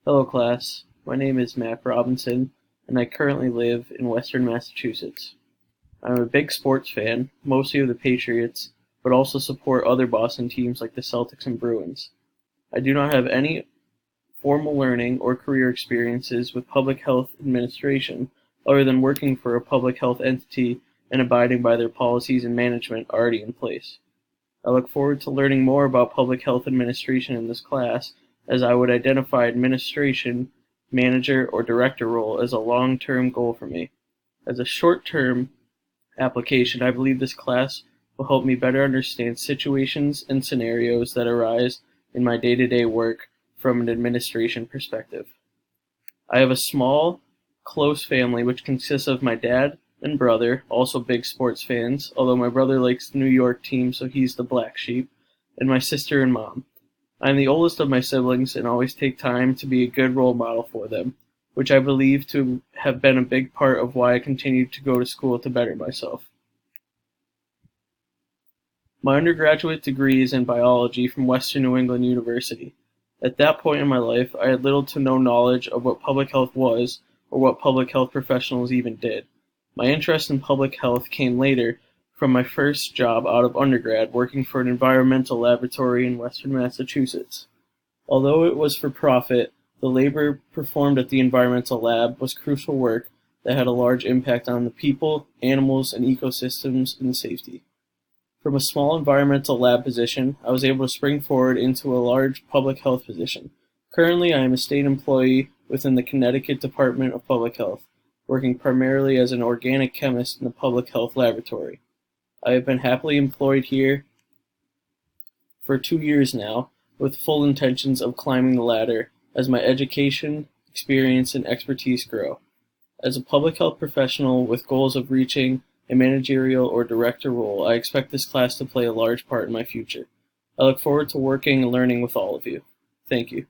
Hello class, my name is Matt Robinson and I currently live in Western Massachusetts. I'm a big sports fan, mostly of the Patriots, but also support other Boston teams like the Celtics and Bruins. I do not have any formal learning or career experiences with public health administration other than working for a public health entity and abiding by their policies and management already in place. I look forward to learning more about public health administration in this class, as I would identify administration, manager, or director role as a long-term goal for me. As a short-term application, I believe this class will help me better understand situations and scenarios that arise in my day-to-day work from an administration perspective. I have a small, close family which consists of my dad and brother, also big sports fans, although my brother likes the New York team, so he's the black sheep, and my sister and mom. I am the oldest of my siblings and always take time to be a good role model for them, which I believe to have been a big part of why I continued to go to school to better myself. My undergraduate degree is in biology from Western New England University. At that point in my life, I had little to no knowledge of what public health was or what public health professionals even did. My interest in public health came later from my first job out of undergrad working for an environmental laboratory in Western Massachusetts. Although it was for profit, the labor performed at the environmental lab was crucial work that had a large impact on the people, animals, and ecosystems and safety. From a small environmental lab position, I was able to spring forward into a large public health position. Currently, I am a state employee within the Connecticut Department of Public Health, working primarily as an organic chemist in the public health laboratory. I have been happily employed here for 2 years now, with full intentions of climbing the ladder as my education, experience, and expertise grow. As a public health professional with goals of reaching a managerial or director role, I expect this class to play a large part in my future. I look forward to working and learning with all of you. Thank you.